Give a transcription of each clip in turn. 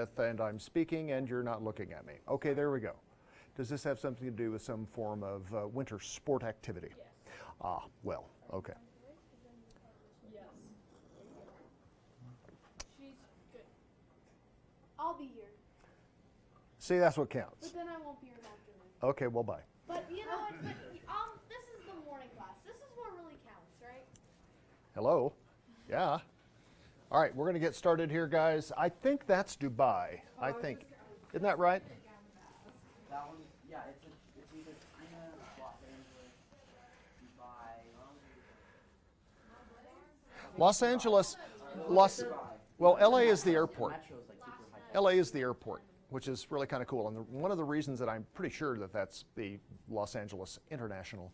with, and I'm speaking and you're not looking at me. Okay, there we go. Does this have something to do with some form of winter sport activity? Yes. Ah, well, okay. Yes. She's good. I'll be here, See, that's what counts. but then I won't be here afternoon. Okay, well, bye. But you know what? This is the morning class. This is what really counts, right? Hello? Yeah. All right, we're going to get started here, guys. I think that's Dubai. I think. Isn't that right? That one, yeah, it's either China, Los Angeles, Dubai. Los Angeles, well, LA is the airport. Metro's like super high. LA is the airport, which is really kind of cool. And one of the reasons that I'm pretty sure that that's the Los Angeles International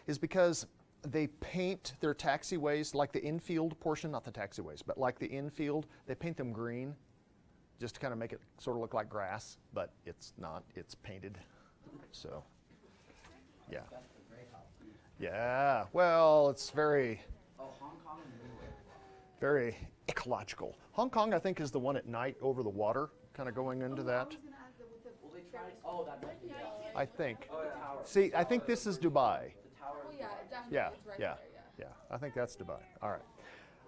is because they paint their taxiways, like the infield portion, not the taxiways, but like the infield, they paint them green just to kind of make it sort of look like grass, but it's not, it's painted. So, yeah. That's a great house. Yeah, well, it's very, Oh, Hong Kong and New York. very ecological. Hong Kong, I think, is the one at night over the water, kind of going into that. Well, they tried. Oh, that might be. I think. Oh, the tower. See, I think this is Dubai. The tower. Well, yeah, definitely. Yeah, It's right yeah, there, yeah. I think that's Dubai. All right.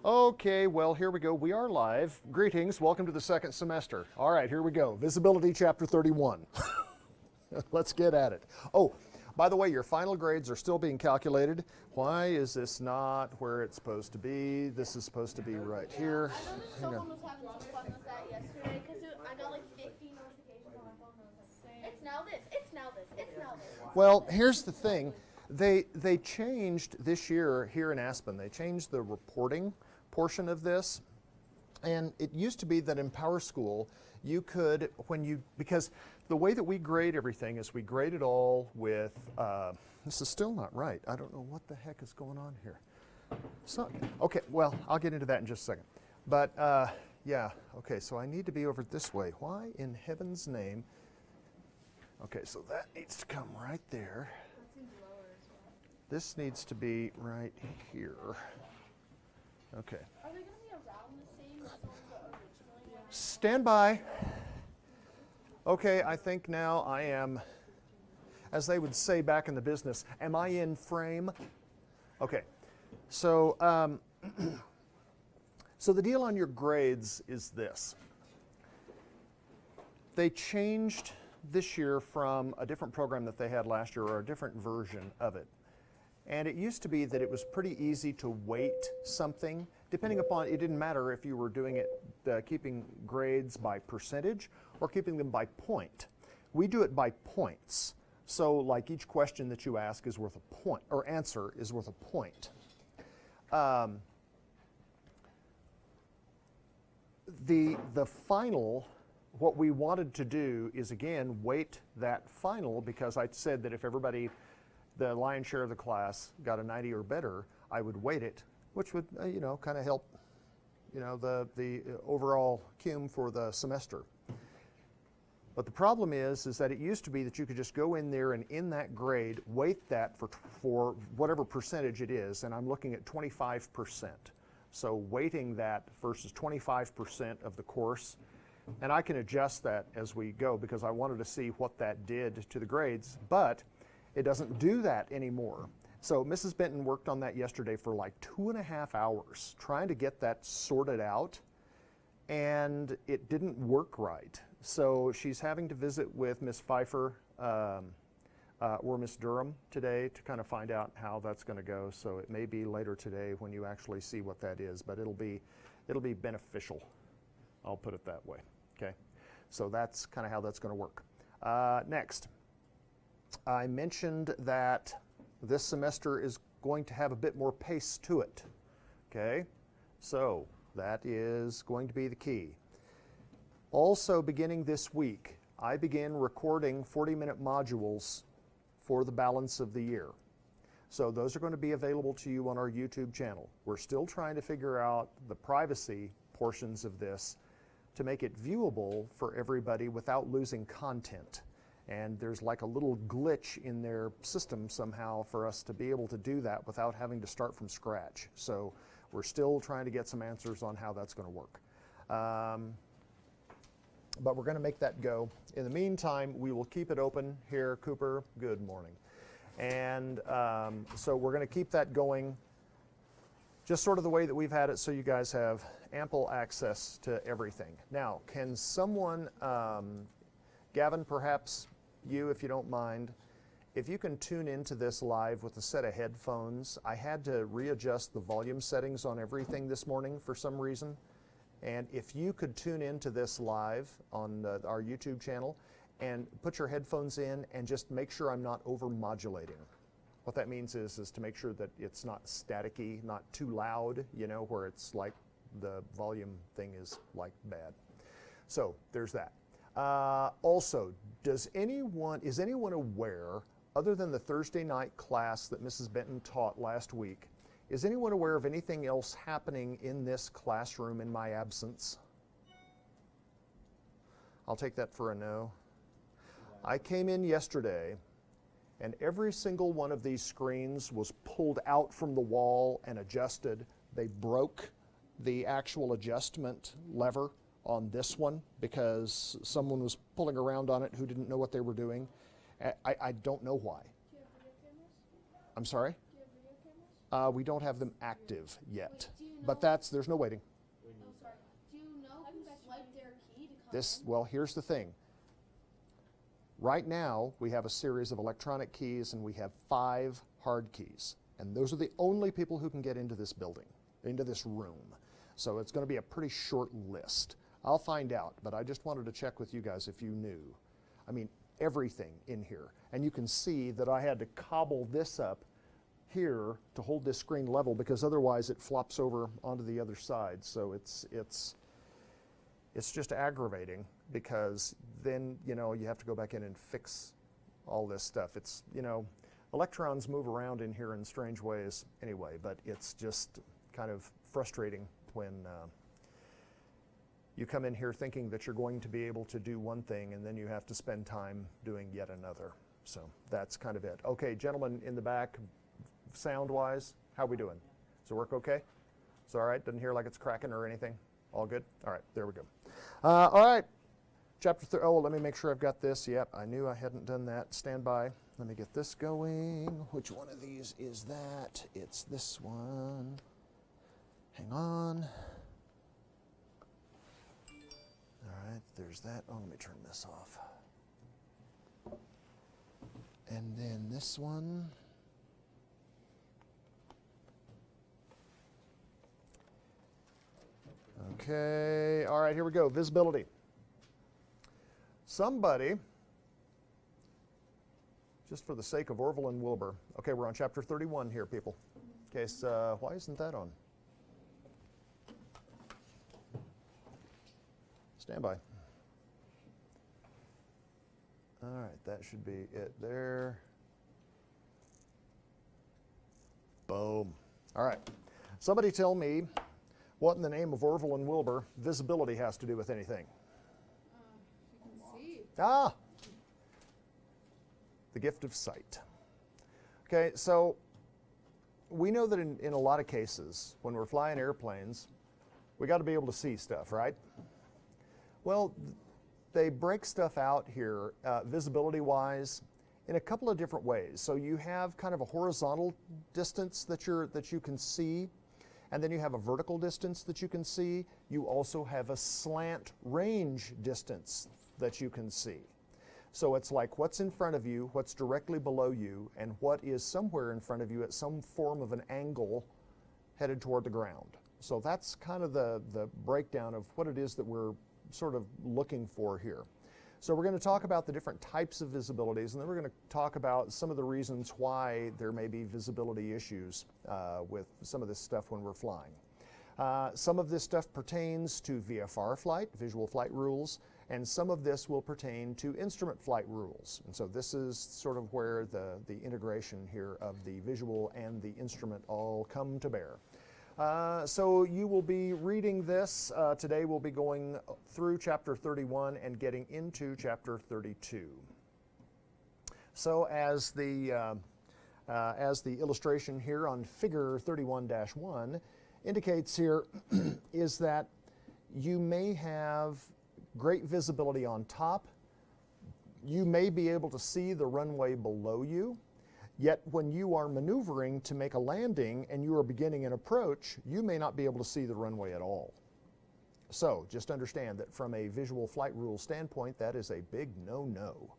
Okay, well, here we go. We are live. Greetings. Welcome to the second semester. All right, here we go. Visibility chapter 31. Let's get at it. Oh, by the way, your final grades are still being calculated. Why is this not where it's supposed to be? This is supposed to be right here. I noticed Hang someone on. was having some fun with that yesterday because I got like 50 notifications on my phone. And I was like, it's now this, it's now this, it's now this. Well, here's the thing. They changed this year here in Aspen. They changed the reporting portion of this. And it used to be that in Power School, you could, because the way that we grade everything is we grade it all with, this is still not right. I don't know what the heck is going on here. So, okay, well, I'll get into that in just a second. But yeah, okay, so I need to be over this way. Why in heaven's name? Okay, so that needs to come right there. That seems lower as well. This needs to be right here. Okay. Are they going to be around the same as the ones that originally were? Stand by. Okay, I think now I am, as they would say back in the business, am I in frame? Okay, so so the deal on your grades is this. They changed this year from a different program that they had last year, or a different version of it. And it used to be that it was pretty easy to weight something, depending upon, it didn't matter if you were doing it, keeping grades by percentage or keeping them by point. We do it by points. So like each question that you ask is worth a point, or answer is worth a point. The final, what we wanted to do is again weight that final, because I said that if everybody, the lion's share of the class got a 90 or better, I would weight it, which would you know, kind of help, you know, the overall cum for the semester. But the problem is that it used to be that you could just go in there and in that grade weight that for whatever percentage it is, and I'm looking at 25%. So weighting that versus 25% of the course, and I can adjust that as we go because I wanted to see what that did to the grades, but it doesn't do that anymore. So Mrs. Benton worked on that yesterday for like 2.5 hours trying to get that sorted out, and it didn't work right. So she's having to visit with Miss Pfeiffer or Miss Durham today to kind of find out how that's going to go. So it may be later today when you actually see what that is, but it'll be beneficial. I'll put it that way. Okay, so that's kind of how that's going to work. Next. I mentioned that this semester is going to have a bit more pace to it. Okay, so that is going to be the key. Also, beginning this week, I begin recording 40-minute modules for the balance of the year. So those are going to be available to you on our YouTube channel. We're still trying to figure out the privacy portions of this to make it viewable for everybody without losing content. And there's like a little glitch in their system somehow for us to be able to do that without having to start from scratch. So we're still trying to get some answers on how that's going to work. But but we're going to make that go. In the meantime, we will keep it open here. Cooper, good morning. And so we're going to keep that going just sort of the way that we've had it, so you guys have ample access to everything. Now, can someone, Gavin, perhaps you, if you don't mind, if you can tune into this live with a set of headphones. I had to readjust the volume settings on everything this morning for some reason. And if you could tune into this live on our YouTube channel and put your headphones in and just make sure I'm not over-modulating. What that means is to make sure that it's not staticky, not too loud, you know, where it's like the volume thing is like bad. So there's that. Also, is anyone aware, other than the Thursday night class that Mrs. Benton taught last week, is anyone aware of anything else happening in this classroom in my absence? I'll take that for a no. I came in yesterday and every single one of these screens was pulled out from the wall and adjusted. They broke the actual adjustment lever on this one because someone was pulling around on it who didn't know what they were doing. I don't know why. Do you have video cameras? I'm sorry? Do you have video cameras? We don't have them active yet, Wait, do you know, but there's no waiting. oh, sorry. Do you know who swiped their key to come in? Well, here's the thing. Right now, we have a series of electronic keys and we have 5 hard keys. And those are the only people who can get into this building, into this room. So it's going to be a pretty short list. I'll find out, but I just wanted to check with you guys if you knew. I mean, everything in here. And you can see that I had to cobble this up here to hold this screen level because otherwise it flops over onto the other side. So it's just aggravating because then, you know, you have to go back in and fix all this stuff. It's, you know, electrons move around in here in strange ways anyway, but it's just kind of frustrating when you come in here thinking that you're going to be able to do one thing and then you have to spend time doing yet another. So that's kind of it. Okay, gentlemen in the back, sound-wise, how are we doing? Does it work okay? It's all right? Doesn't hear like it's cracking or anything? All good? All right, there we go. All right, chapter 3. Oh, let me make sure I've got this. Yep, I knew I hadn't done that. Stand by. Let me get this going. Which one of these is that? It's this one. Hang on. All right, there's that. Oh, let me turn this off. And then this one. Okay, all right, here we go. Visibility. Somebody, just for the sake of Orville and Wilbur. Okay, we're on chapter 31 here, people. Okay, so why isn't that on? Stand by. All right, that should be it there. Boom. All right. Somebody tell me what in the name of Orville and Wilbur visibility has to do with anything. You can see. Ah! The gift of sight. Okay, so we know that in a lot of cases, when we're flying airplanes, we got to be able to see stuff, right? Well, they break stuff out here, visibility-wise, in a couple of different ways. So you have kind of a horizontal distance that you can see, and then you have a vertical distance that you can see. You also have a slant range distance that you can see. So it's like what's in front of you, what's directly below you, and what is somewhere in front of you at some form of an angle headed toward the ground. So that's kind of the breakdown of what it is that we're sort of looking for here. So we're going to talk about the different types of visibilities, and then we're going to talk about some of the reasons why there may be visibility issues with some of this stuff when we're flying. Some of this stuff pertains to VFR flight, visual flight rules, and some of this will pertain to instrument flight rules. And so this is sort of where the integration here of the visual and the instrument all come to bear. So you will be reading this. Today we'll be going through chapter 31 and getting into chapter 32. So as the illustration here on figure 31-1 indicates here is that you may have great visibility on top. You may be able to see the runway below you, yet when you are maneuvering to make a landing and you are beginning an approach, you may not be able to see the runway at all. So just understand that from a visual flight rule standpoint, that is a big no-no.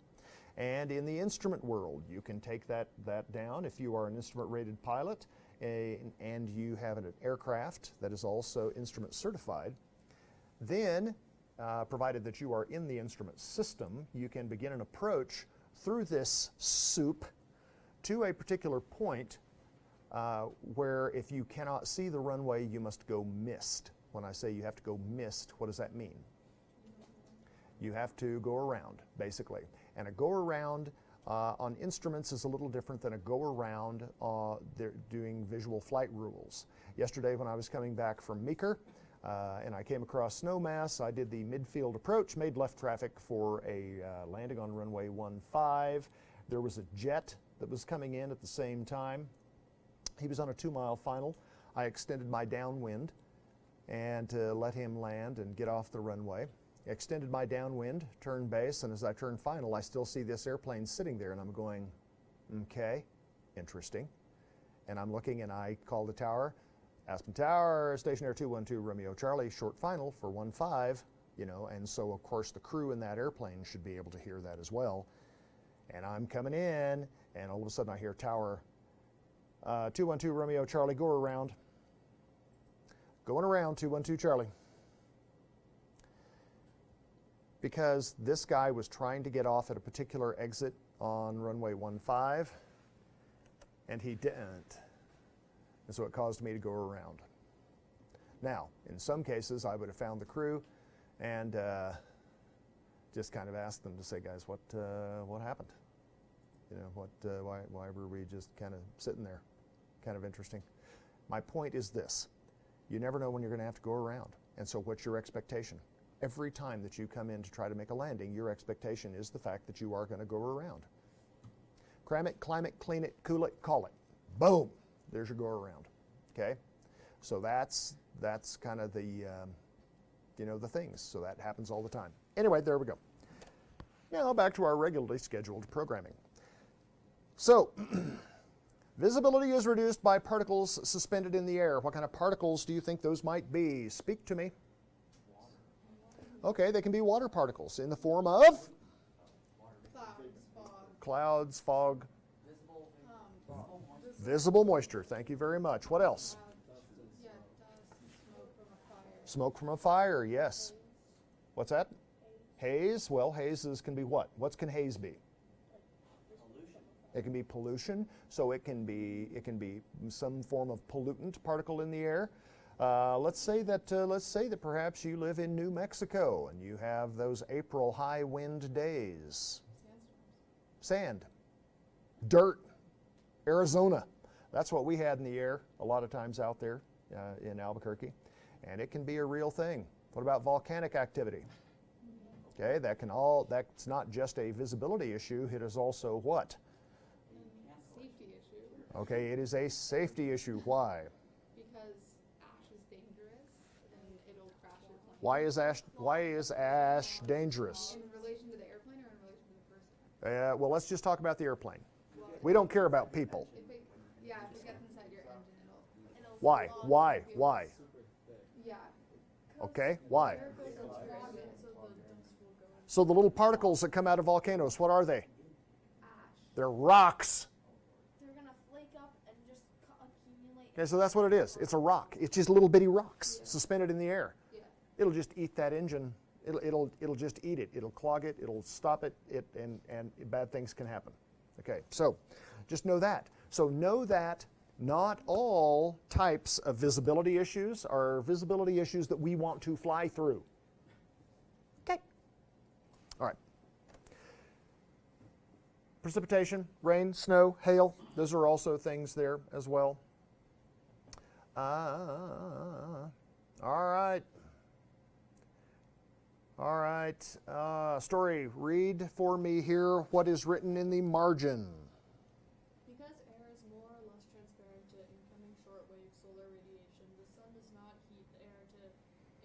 And in the instrument world, you can take that down if you are an instrument-rated pilot and you have an aircraft that is also instrument certified. Then, provided that you are in the instrument system, you can begin an approach through this soup to a particular point where if you cannot see the runway, you must go mist. When I say you have to go mist, what does that mean? You have to go around, basically. And a go around on instruments is a little different than a go around doing visual flight rules. Yesterday when I was coming back from Meeker and I came across snow mass, I did the midfield approach, made left traffic for a landing on runway 15. There was a jet that was coming in at the same time. He was on a 2-mile final. I extended my downwind and let him land and get off the runway. Extended my downwind, turned base, and as I turn final, I still see this airplane sitting there, and I'm going, okay, interesting. And I'm looking, and I call the tower, Aspen Tower, Station Air 212, Romeo Charlie, short final for 15, you know, and so of course the crew in that airplane should be able to hear that as well. And I'm coming in, and all of a sudden I hear Tower, 212 Romeo Charlie, go around. Going around, 212 Charlie. Because this guy was trying to get off at a particular exit on runway 15, and he didn't. And so it caused me to go around. Now, in some cases, I would have found the crew and just kind of asked them to say, guys, what happened? You know, why were we just kind of sitting there? Kind of interesting. My point is this. You never know when you're going to have to go around. And so what's your expectation? Every time that you come in to try to make a landing, your expectation is the fact that you are going to go around. Cram it, climb it, clean it, cool it, call it. Boom! There's your go around. Okay? So that's kind of the, you know, the things. So that happens all the time. Anyway, there we go. Now back to our regularly scheduled programming. So, visibility is reduced by particles suspended in the air. What kind of particles do you think those might be? Speak to me. Okay, they can be water particles in the form of? Clouds, fog. Visible moisture. Thank you very much. What else? Smoke from a fire, yes. What's that? Haze. Well, hazes can be what? What can haze be? It can be pollution, so it can be some form of pollutant particle in the air. Let's say that perhaps you live in New Mexico and you have those April high wind days. Sand, dirt, Arizona. That's what we had in the air a lot of times out there in Albuquerque, and it can be a real thing. What about volcanic activity? Okay, that's not just a visibility issue. It is also what? Safety issue. Okay, it is a safety issue. Why? Because ash is dangerous and it'll crash your plane. Why is ash dangerous? In relation to the airplane or in relation to the person? Well, let's just talk about the airplane. We don't care about people. If it gets inside your engine, it'll Why? Yeah. Okay, why? Air goes into it, so the dust will go in. So the little particles that come out of volcanoes, what are they? Ash. They're rocks. They're gonna flake up and just accumulate. Okay, so that's what it is. It's a rock. It's just little bitty rocks suspended in the air. Yeah. It'll just eat that engine. It'll just eat it. It'll clog it. It'll stop it. And bad things can happen. Okay, so just know that. So know that not all types of visibility issues are visibility issues that we want to fly through. Okay. All right. Precipitation, rain, snow, hail, those are also things there as well. All right. All right. Story, read for me here what is written in the margin. Because air is more or less transparent to incoming shortwave solar radiation, the sun does not heat the air to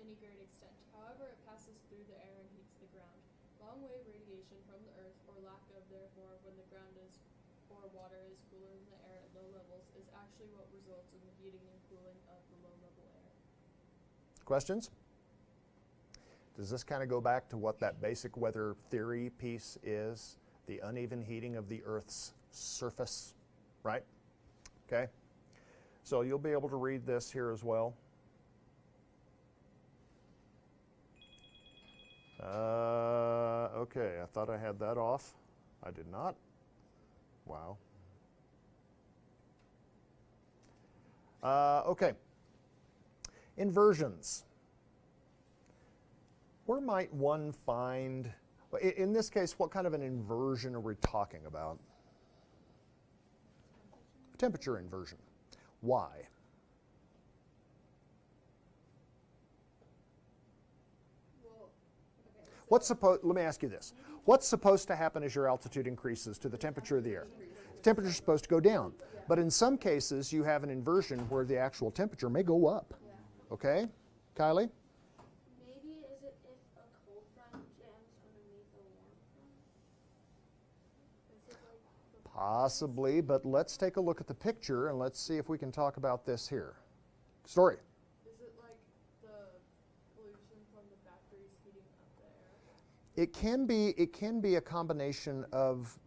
any great extent. However, it passes through the air and heats long-wave radiation from the Earth, or lack of therefore, when the ground is or water is cooler than the air at low levels, is actually what results in the heating and cooling of the low-level air. Questions? Does this kind of go back to what that basic weather theory piece is? The uneven heating of the Earth's surface, right? Okay. So you'll be able to read this here as well. Okay, I thought I had that off. I did not. Wow. Okay. Inversions. Where might one find, in this case, what kind of an inversion are we talking about? Temperature inversion. Why? Well, okay. So Let me ask you this. What's supposed to happen as your altitude increases to the temperature of the air? The temperature is supposed to go down. But in some cases, you have an inversion where the actual temperature may go up. Okay? Kylie? Maybe is it if a cold front jams underneath a warm front? Is it like the Possibly, but let's take a look at the picture and let's see if we can talk about this here. Story. Is it like the pollution from the factories heating up the air? It can be a combination of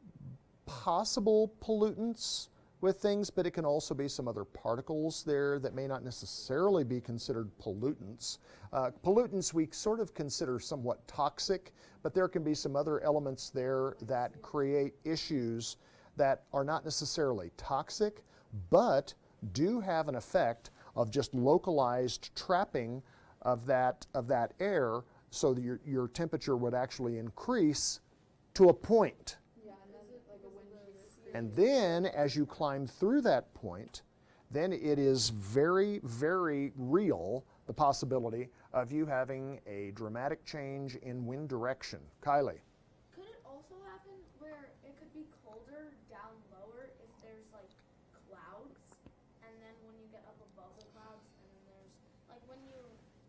possible pollutants with things, but it can also be some other particles there that may not necessarily be considered pollutants. Pollutants we sort of consider somewhat toxic, but there can be some other elements there that create issues that are not necessarily toxic, but do have an effect of just localized trapping of that air, so that your temperature would actually increase to a point. yeah, and then like a wind shear. And then as you climb through that point, then it is very, very real, the possibility of you having a dramatic change in wind direction. Kylie. Could it also happen where it could be colder down lower if there's like clouds, and then when you get up above the clouds, and then there's like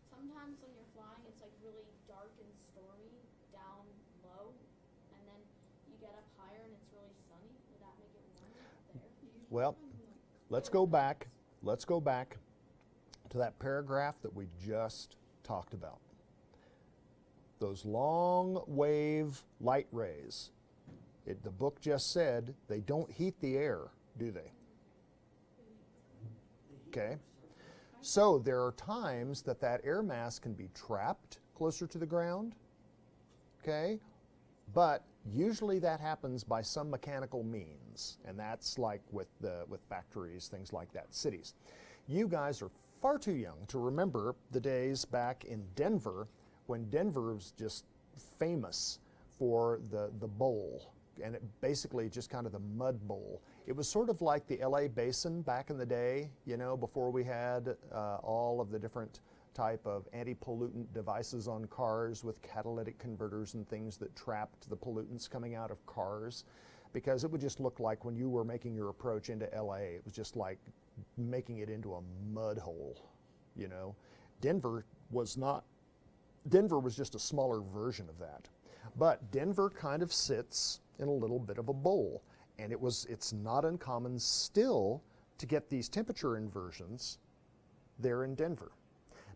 sometimes when you're flying, it's like really dark and stormy down low, and then you get up higher and it's really sunny. Would that make it warmer there? Well, let's go back. Let's go back to that paragraph that we just talked about. Those long wave light rays, the book just said they don't heat the air, do they? Okay. So there are times that air mass can be trapped closer to the ground, okay? But usually that happens by some mechanical means, and that's like with factories, things like that, cities. You guys are far too young to remember the days back in Denver when Denver was just famous for the bowl, and it basically just kind of the mud bowl. It was sort of like the LA basin back in the day, you know, before we had all of the different type of anti-pollutant devices on cars with catalytic converters and things that trapped the pollutants coming out of cars, because it would just look like when you were making your approach into LA, it was just like making it into a mud hole, you know. Denver was just a smaller version of that. But Denver kind of sits in a little bit of a bowl, and it's not uncommon still to get these temperature inversions there in Denver.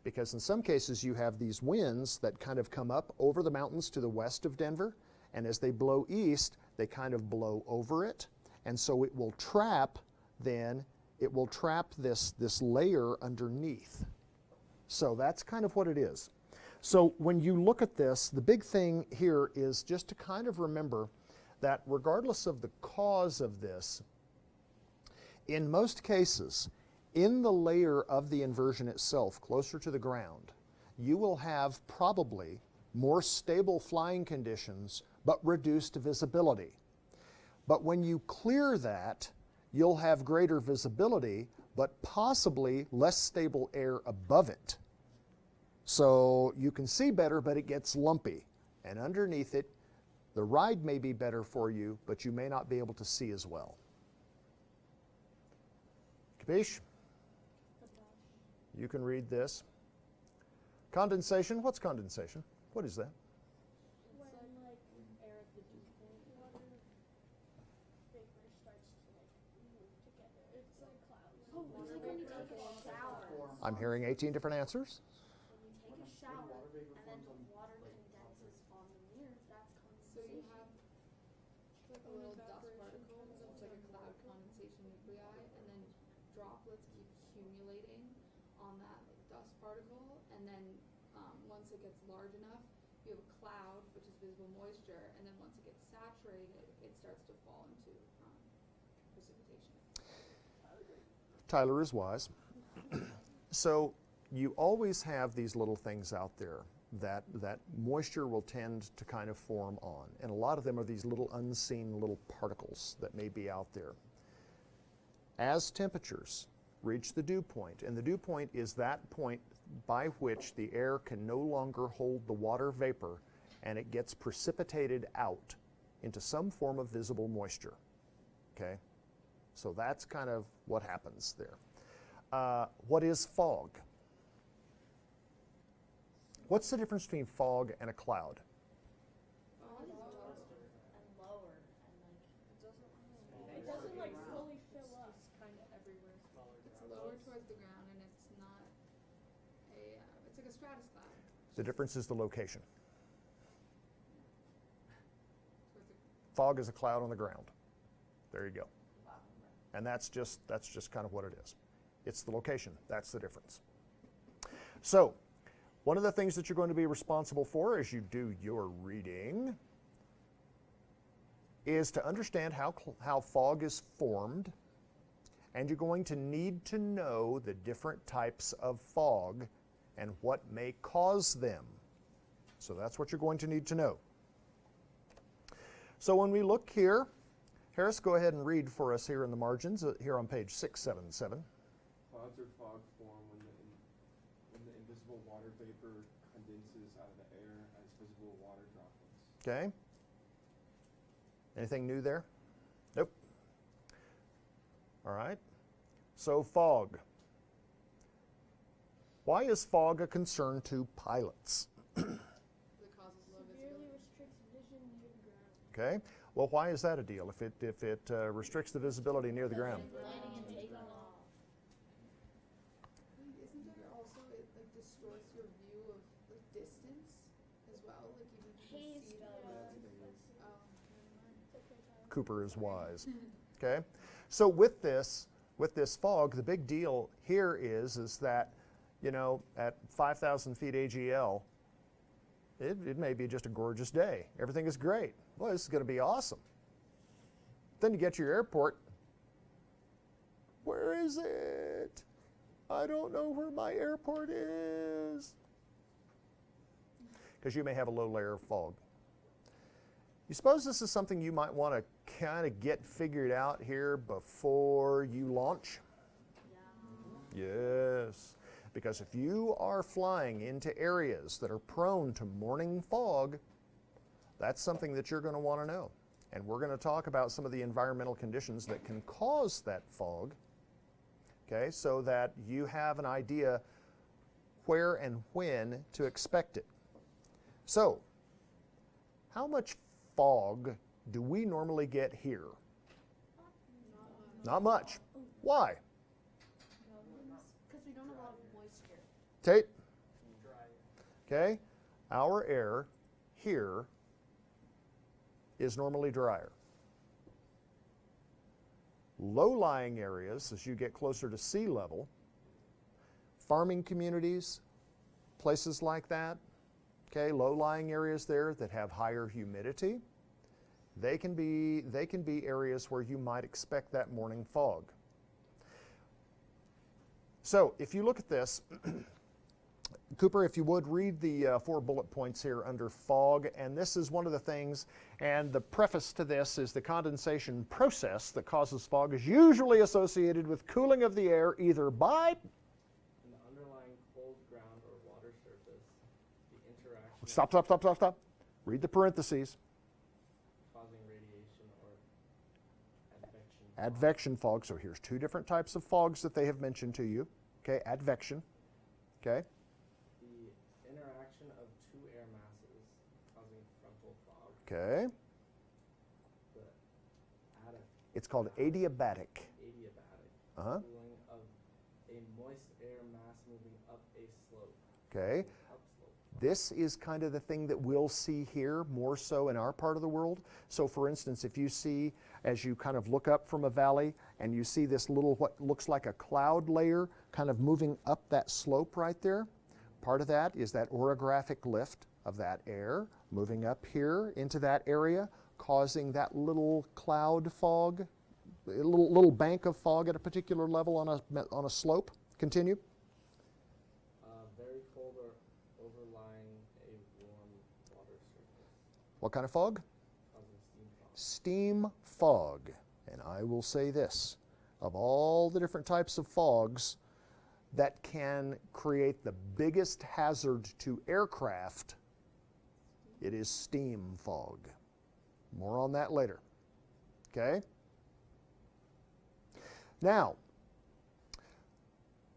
Because in some cases you have these winds that kind of come up over the mountains to the west of Denver, and as they blow east, they kind of blow over it, and so it will trap this layer underneath. So that's kind of what it is. So when you look at this, the big thing here is just to kind of remember that regardless of the cause of this, in most cases, in the layer of the inversion itself, closer to the ground, you will have probably more stable flying conditions, but reduced visibility. But when you clear that, you'll have greater visibility, but possibly less stable air above it. So you can see better, but it gets lumpy. And underneath it, the ride may be better for you, but you may not be able to see as well. Capiche? You can read this. Condensation, what's condensation? What is that? When like starts to like move together. It's like clouds. Oh, it's like when you take a shower. I'm hearing 18 different answers. When you take a shower and then the water condenses on the mirror, that's So you condensation. have like a little dust particle, so it's like a cloud condensation nuclei, and then droplets keep accumulating on that like, dust particle, and then once it gets large enough, you have a cloud, which is visible moisture, and then once it gets saturated, it starts to fall into precipitation. Tyler is wise. So you always have these little things out there that moisture will tend to kind of form on. And a lot of them are these little unseen little particles that may be out there. As temperatures reach the dew point, and the dew point is that point by which the air can no longer hold the water vapor and it gets precipitated out into some form of visible moisture. Okay? So that's kind of what happens there. What is fog? What's the difference between fog and a cloud? Fog is darker and lower and like It doesn't like fully fill up. It's kind of everywhere. It's lower towards the ground, and it's not a. It's like a stratus cloud. The difference is the location. Towards the Fog is a cloud on the ground. There you go. And that's just kind of what it is. It's the location. That's the difference. So, one of the things that you're going to be responsible for as you do your reading is to understand how fog is formed, and you're going to need to know the different types of fog and what may cause them. So that's what you're going to need to know. So when we look here, Harris, go ahead and read for us here in the margins, here on page 677. Clouds or fog form when the invisible water vapor condenses out of the air as visible water droplets. Okay. Anything new there? Nope. All right. So fog. Why is fog a concern to pilots? It causes low severely visibility. restricts vision near the ground. Okay. Well, why is that a deal? If it restricts the visibility near the ground. Landing and taking off. Isn't there also it like distorts your view of like distance as well? Like even if you can Haze see does. Oh, never mind. Cooper is wise. Okay. So with this fog, the big deal here is that, you know, at 5,000 feet AGL, it may be just a gorgeous day. Everything is great. Well, this is going to be awesome. Then you get to your airport. Where is it? I don't know where my airport is. Because you may have a low layer of fog. You suppose this is something you might want to kind of get figured out here before you launch? Yes. Because if you are flying into areas that are prone to morning fog, that's something that you're going to want to know. And we're going to talk about some of the environmental conditions that can cause that fog, okay, so that you have an idea where and when to expect it. So, how much fog do we normally get here? Not much. Why? Because we don't have a lot of moisture. Tate? Okay, our air here is normally drier. Low-lying areas, as you get closer to sea level, farming communities, places like that, okay, low-lying areas there that have higher humidity, they can be areas where you might expect that morning fog. So if you look at this, Cooper, if you would, read the 4 bullet points here under fog, and this is one of the things, and the preface to this is the condensation process that causes fog is usually associated with cooling of the air either by... An underlying cold ground or water surface, the interaction Stop. Read the parentheses. causing radiation or advection. Advection fog. So here's 2 different types of fogs that they have mentioned to you. Okay, advection. Okay. The interaction of 2 air masses causing frontal fog. Okay. The It's called adiabatic. Adiabatic. Uh-huh. Cooling of a moist air mass moving up a slope. Okay. Upslope. This is kind of the thing that we'll see here more so in our part of the world. So for instance, if you see, as you kind of look up from a valley and you see this little what looks like a cloud layer kind of moving up that slope right there, part of that is that orographic lift of that air moving up here into that area, causing that little cloud fog, a little bank of fog at a particular level on a slope. Continue. Very cold or overlying a warm water surface. What kind of fog? Causing steam fog. Steam fog. And I will say this, of all the different types of fogs that can create the biggest hazard to aircraft, it is steam fog. More on that later. Okay? Now,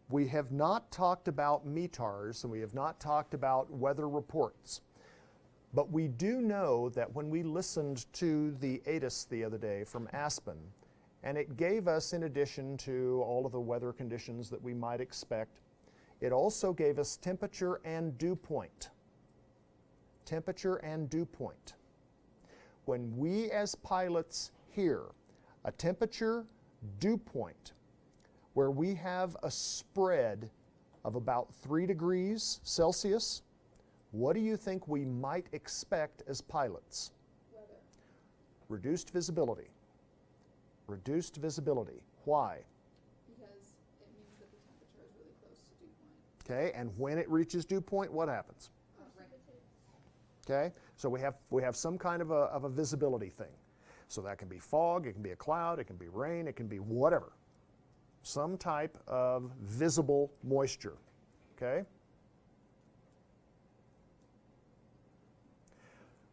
we have not talked about METARs and we have not talked about weather reports. But we do know that when we listened to the ATIS the other day from Aspen, and it gave us, in addition to all of the weather conditions that we might expect, it also gave us temperature and dew point. Temperature and dew point. When we as pilots hear a temperature dew point where we have a spread of about 3 degrees Celsius, what do you think we might expect as pilots? Weather. Reduced visibility. Reduced visibility. Why? Because it means that the temperature is really close to dew point. Okay, and when it reaches dew point, what happens? Rain. Okay, so we have some kind of a visibility thing. So that can be fog, it can be a cloud, it can be rain, it can be whatever. Some type of visible moisture. Okay?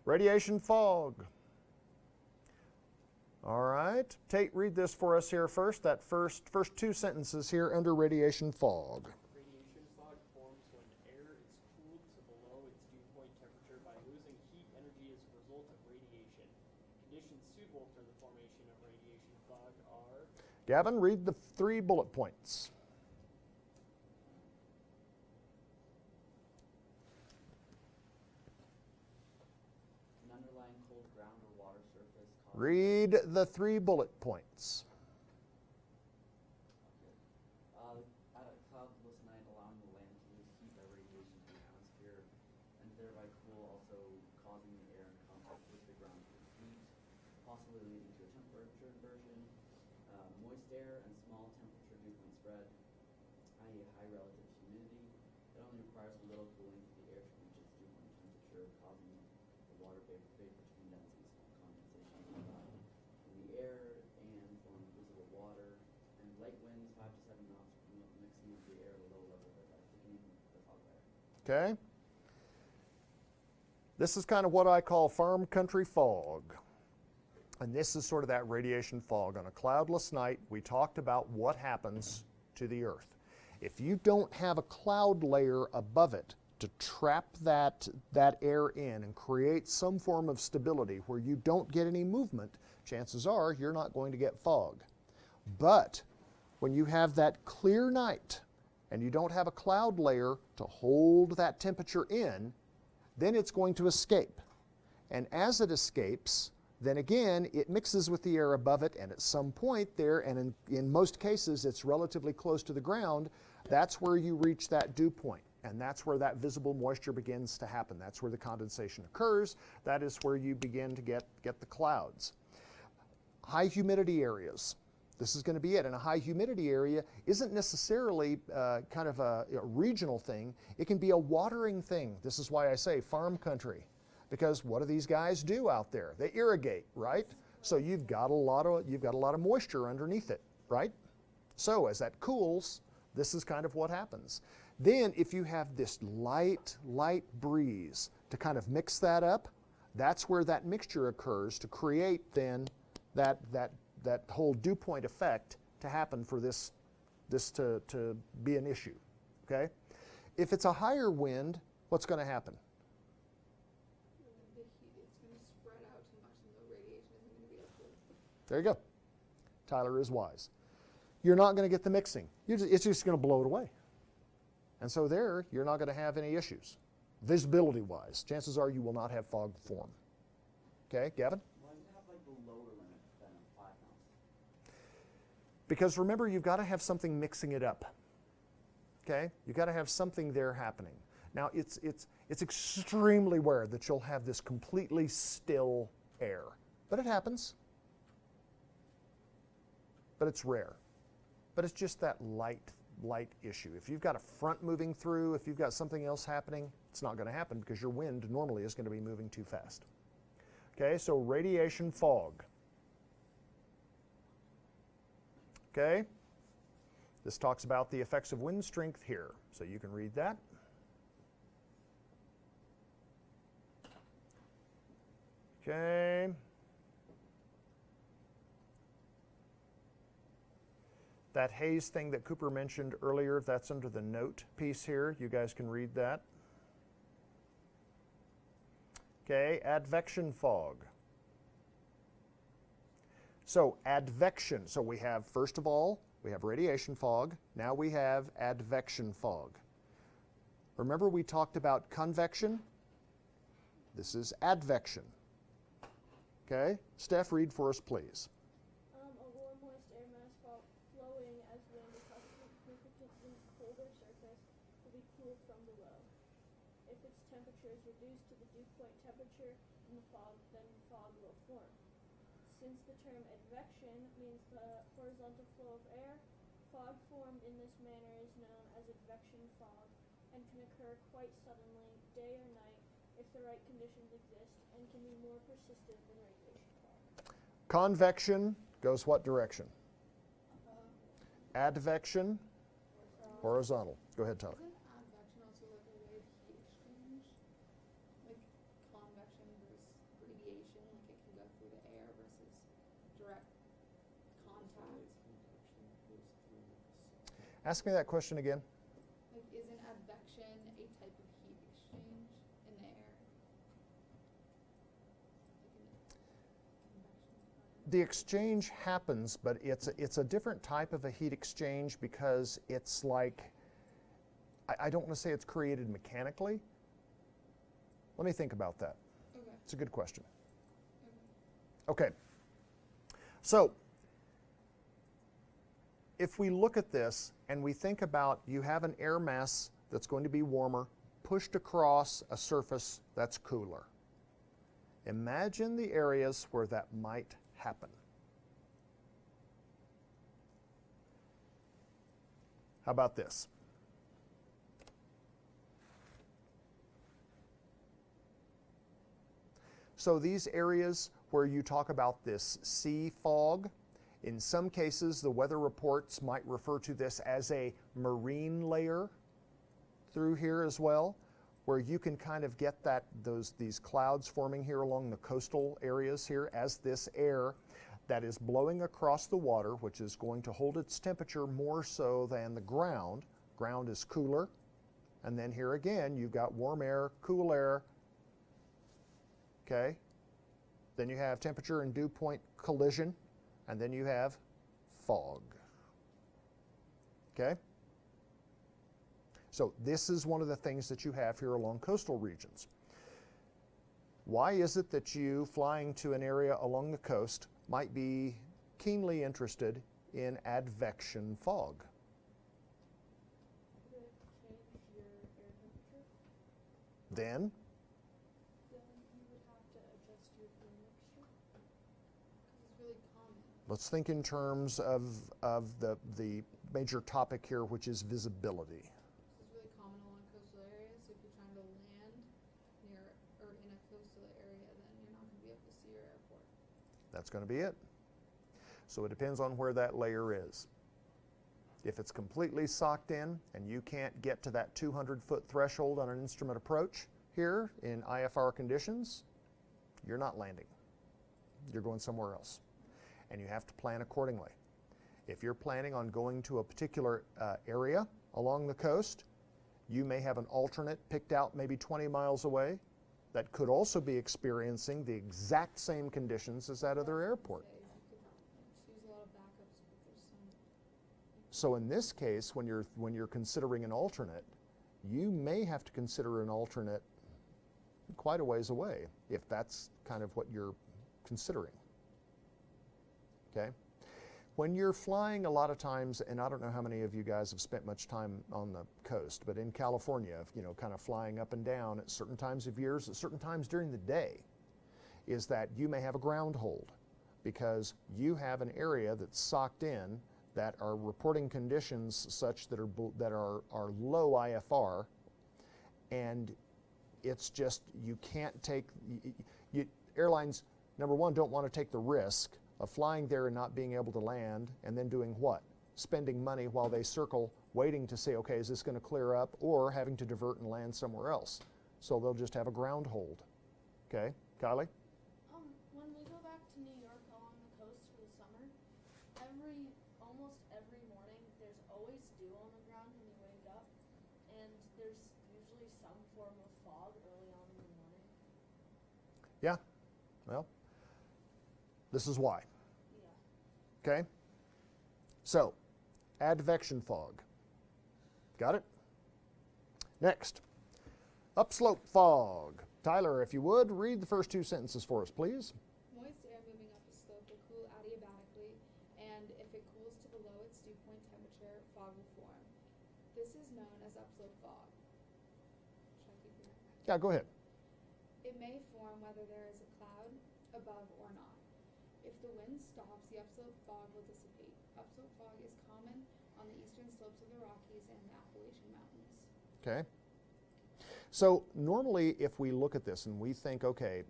Radiation fog. All right, Tate, read this for us here first. That first 2 sentences here under radiation fog. Radiation fog forms when air is cooled to below its dew point temperature by losing heat energy as a result of radiation. Conditions suitable for the formation of radiation fog are Gavin, read the 3 bullet points. An underlying cold ground or water surface causing Read the 3 bullet points. at a cloudless night, allowing the land to lose heat by radiation to the atmosphere, and thereby cool, also causing the air in contact with the ground to heat, possibly leading to a temperature inversion, moist air and small temperature dew point spread, i.e. high relative humidity. It only requires a little cooling for the air to reach its dew point temperature, causing the water vapor to condense and small condensation in the air and form visible water, and light winds 5 to 7 knots from the mixing of the air at a low level thereby thickening the fog layer. Okay? This is kind of what I call farm country fog. And this is sort of that radiation fog. On a cloudless night, we talked about what happens to the Earth. If you don't have a cloud layer above it to trap that air in and create some form of stability where you don't get any movement, chances are you're not going to get fog. But when you have that clear night and you don't have a cloud layer to hold that temperature in, then it's going to escape. And as it escapes, then again, it mixes with the air above it, and at some point there, and in most cases it's relatively close to the ground, that's where you reach that dew point. And that's where that visible moisture begins to happen. That's where the condensation occurs. That is where you begin to get the clouds. High humidity areas. This is going to be it. And a high humidity area isn't necessarily kind of a regional thing. It can be a watering thing. This is why I say farm country. Because what do these guys do out there? They irrigate, right? So you've got a lot of moisture underneath it, right? So as that cools, this is kind of what happens. Then if you have this light breeze to kind of mix that up, that's where that mixture occurs to create then that whole dew point effect to happen for this to be an issue, okay? If it's a higher wind, what's going to happen? The heat, it's going to spread out too much and the radiation isn't going to be as cool. There you go. Tyler is wise. You're not going to get the mixing. It's just going to blow it away. And so there, you're not going to have any issues. Visibility-wise, chances are you will not have fog form. Okay, Gavin? Why does it have like the lower limit than 5 knots? Because remember, you've got to have something mixing it up. Okay, you've got to have something there happening. Now, it's extremely rare that you'll have this completely still air, but it happens. But it's rare. But it's just that light issue. If you've got a front moving through, if you've got something else happening, it's not going to happen because your wind normally is going to be moving too fast. Okay, so radiation fog. Okay, this talks about the effects of wind strength here, so you can read that. Okay. That haze thing that Cooper mentioned earlier, that's under the note piece here. You guys can read that. Okay, advection fog. So advection, so we have, first of all, we have radiation fog. Now we have advection fog. Remember we talked about convection? This is advection. Okay, Steph, read for us, please. A warm, moist air mass flowing as wind across a significantly colder surface will be cooled from below. If its temperature is reduced to the dew point temperature in the fog, then fog will form. Since the term advection means the horizontal flow of air, fog formed in this manner is known as advection fog and can occur quite suddenly, day or night, if the right conditions exist, and can be more persistent than radiation fog. Convection goes what direction? Advection, horizontal. Go ahead, Tyler. Isn't advection also like a way of heat exchange? Like convection versus radiation, like it can go through the air versus direct contact. Ask me that question again. Like isn't advection a type of heat exchange in the air? The exchange happens, but it's a different type of a heat exchange because it's like, I don't want to say it's created mechanically. Let me think about that. Okay. It's a good question. Okay. So, if we look at this and we think about you have an air mass that's going to be warmer pushed across a surface that's cooler. Imagine the areas where that might happen. How about this? So these areas where you talk about this sea fog, in some cases the weather reports might refer to this as a marine layer through here as well, where you can kind of get these clouds forming here along the coastal areas here as this air that is blowing across the water, which is going to hold its temperature more so than the ground. Ground is cooler. And then here again, you've got warm air, cool air. Okay? Then you have temperature and dew point collision. And then you have fog. Okay? So this is one of the things that you have here along coastal regions. Why is it that you, flying to an area along the coast, might be keenly interested in advection fog? Could it change your air temperature? Then, Then you would have to adjust your fuel mixture. Because it's really common. let's think in terms of the major topic here, which is visibility. This is really common along coastal areas. So if you're trying to land near or in a coastal area, then you're not going to be able to see your airport. That's going to be it. So it depends on where that layer is. If it's completely socked in and you can't get to that 200-foot threshold on an instrument approach here in IFR conditions, you're not landing. You're going somewhere else. And you have to plan accordingly. If you're planning on going to a particular area along the coast, you may have an alternate picked out maybe 20 miles away that could also be experiencing the exact same conditions as that other airport. You could choose a lot of backup So in this case, when you're considering an alternate, you may have to consider an alternate quite a ways away if that's kind of what you're considering. Okay? When you're flying a lot of times, and I don't know how many of you guys have spent much time on the coast, but in California, you know, kind of flying up and down at certain times of years, at certain times during the day, is that you may have a ground hold because you have an area that's socked in that are reporting conditions such that are low IFR, and it's just, you can't take, airlines, number one, don't want to take the risk of flying there and not being able to land, and then doing what? Spending money while they circle, waiting to say, okay, is this going to clear up, or having to divert and land somewhere else. So they'll just have a ground hold. Okay, Kylie? When we go back to New York along the coast for the summer, almost every morning, there's always dew on the ground when you wake up, and there's usually some form of fog early on in the morning. Yeah, well, this is why. Yeah. Okay? So, advection fog. Got it? Next, upslope fog. Tyler, if you would, read the first two sentences for us, please. Moist air moving up a slope will cool adiabatically, and if it cools to below its dew point temperature, fog will form. This is known as upslope fog. Should I keep reading? Yeah, go ahead. It may form whether there is a cloud above or not. If the wind stops, the upslope fog will dissipate. Upslope fog is common on the eastern slopes of the Rockies and the Appalachian Mountains. Okay. So normally if we look at this and we think, okay,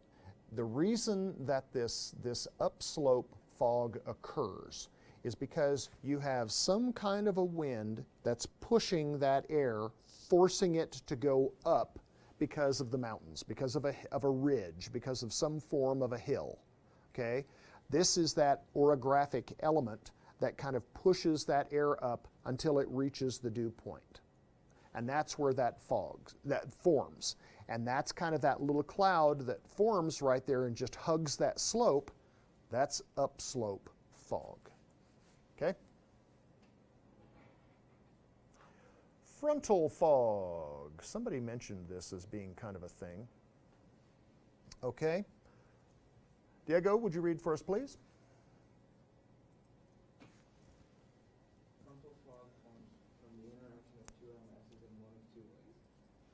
the reason that this upslope fog occurs is because you have some kind of a wind that's pushing that air, forcing it to go up because of the mountains, because of a ridge, because of some form of a hill. Okay? This is that orographic element that kind of pushes that air up until it reaches the dew point. And that's where that forms. And that's kind of that little cloud that forms right there and just hugs that slope. That's upslope fog. Okay? Frontal fog. Somebody mentioned this as being kind of a thing. Okay. Diego, would you read for us, please? Frontal fog forms from the interaction of two masses in one of two ways.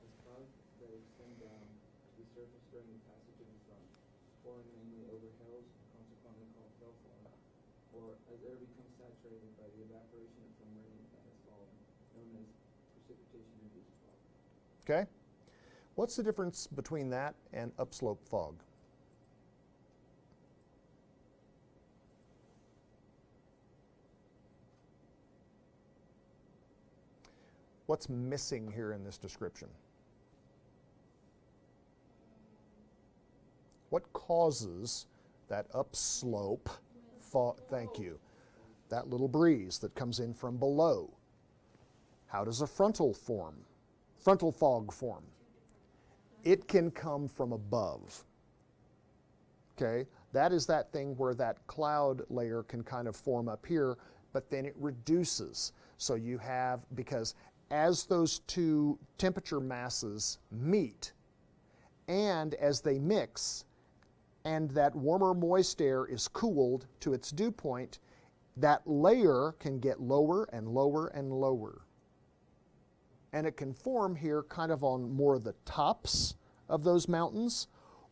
As clouds that extend down to the surface during the passage of the sun, forming mainly over hills, consequently called hill form, or as air becomes saturated by the evaporation from rain that has fallen, known as precipitation-induced fog. Okay. What's the difference between that and upslope fog? What's missing here in this description? What causes that upslope fog? Thank you. That little breeze that comes in from below. How does a frontal fog form? It can come from above. Okay? That is that thing where that cloud layer can kind of form up here, but then it reduces. So you have, because as those two temperature masses meet, and as they mix, and that warmer moist air is cooled to its dew point, that layer can get lower and lower and lower. And it can form here kind of on more of the tops of those mountains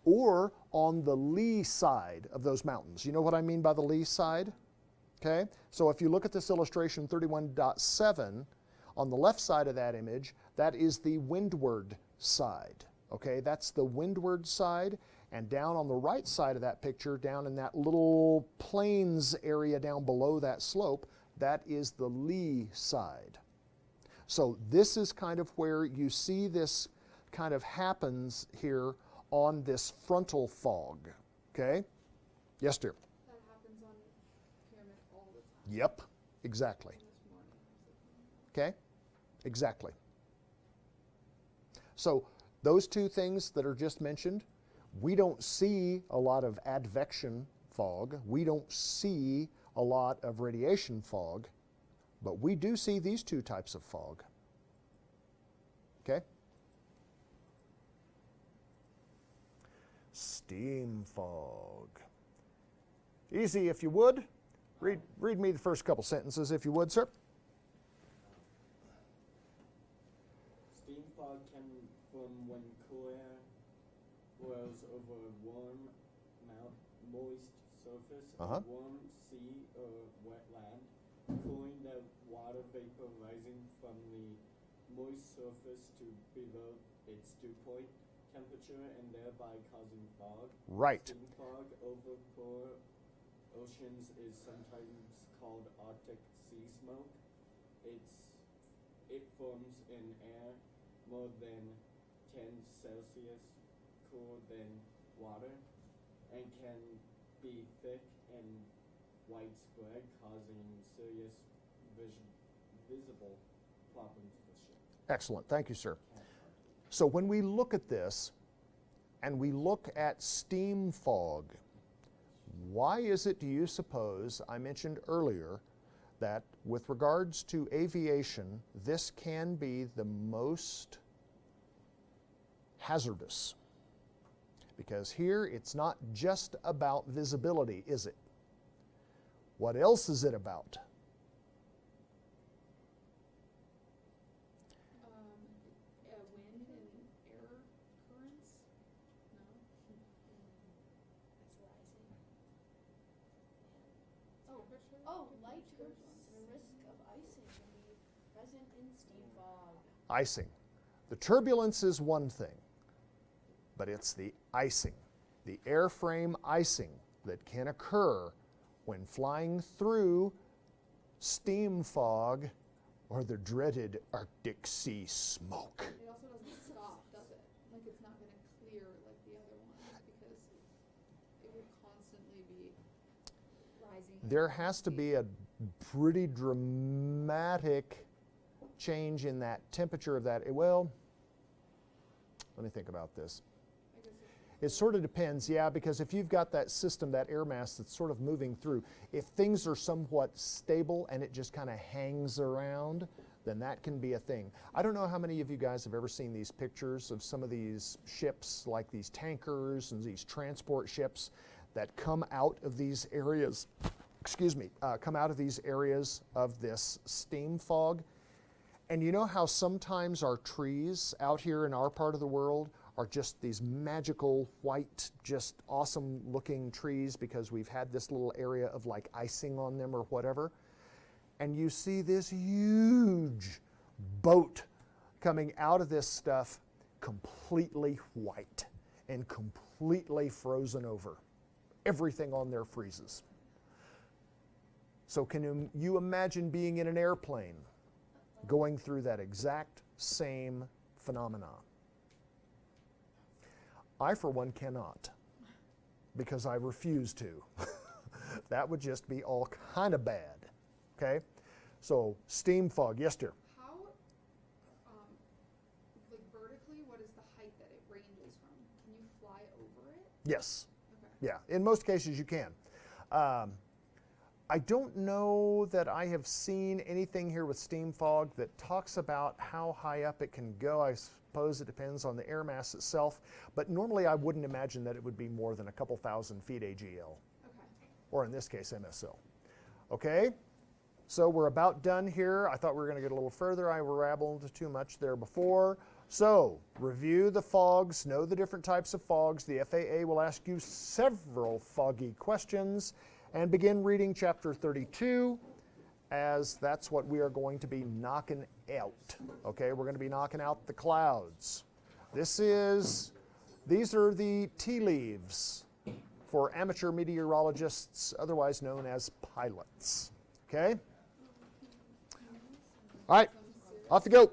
or on the lee side of those mountains. You know what I mean by the lee side? Okay, so if you look at this illustration 31.7, on the left side of that image, that is the windward side. Okay, that's the windward side. And down on the right side of that picture, down in that little plains area down below that slope, that is the lee side. So this is kind of where you see this kind of happens here on this frontal fog. Okay? Yes, dear? That happens on pyramid all the time. Yep, exactly. This morning or something. Okay? Exactly. So those two things that are just mentioned, we don't see a lot of advection fog. We don't see a lot of radiation fog. But we do see these two types of fog. Okay? Steam fog. Easy, if you would. Read me the first couple sentences, if you would, sir. Steam fog can form when cool air blows over a warm, moist surface of a warm sea or wet land, cooling the water vapor rising from the moist surface to below its dew point temperature and thereby causing fog. Right. Steam fog over polar oceans is sometimes called Arctic sea smoke. It forms in air more than 10 Celsius cooler than water and can be thick and widespread, causing serious visible problems for ships. Excellent. Thank you, sir. So when we look at this and we look at steam fog, why is it, do you suppose, I mentioned earlier that with regards to aviation, this can be the most hazardous? Because here it's not just about visibility, is it? What else is it about? Wind and air currents? No? It's rising. Temperature? Light turbulence and a risk of icing can be present in steam fog. Icing. The turbulence is one thing, but it's the icing, the airframe icing that can occur when flying through steam fog or the dreaded Arctic Sea smoke. It also doesn't stop, does it? Like it's not going to clear like the other ones because it would constantly be rising. There has to be a pretty dramatic change in that temperature of that. Well, let me think about this. I guess It sort of depends, yeah, because if you've got that system, that air mass that's sort of moving through, if things are somewhat stable and it just kind of hangs around, then that can be a thing. I don't know how many of you guys have ever seen these pictures of some of these ships, like these tankers and these transport ships that come out of these areas, come out of these areas of this steam fog. And you know how sometimes our trees out here in our part of the world are just these magical white, just awesome looking trees because we've had this little area of like icing on them or whatever. And you see this huge boat coming out of this stuff completely white and completely frozen over. Everything on there freezes. So can you imagine being in an airplane going through that exact same phenomenon? I, for one, cannot, because I refuse to. That would just be all kind of bad, okay? So, steam fog, yes, dear? how, like vertically, what is the height that it ranges from? Can you fly over it? Yes. Okay. Yeah, in most cases you can. I don't know that I have seen anything here with steam fog that talks about how high up it can go. I suppose it depends on the air mass itself, but normally I wouldn't imagine that it would be more than a couple thousand feet AGL, Okay. or in this case MSL. Okay, so we're about done here. I thought we were going to get a little further. I rambled too much there before. So, review the fogs, know the different types of fogs. The FAA will ask you several foggy questions, and begin reading chapter 32, as that's what we are going to be knocking out. Okay, we're going to be knocking out the clouds. These are the tea leaves for amateur meteorologists, otherwise known as pilots. Okay? All right, off you go.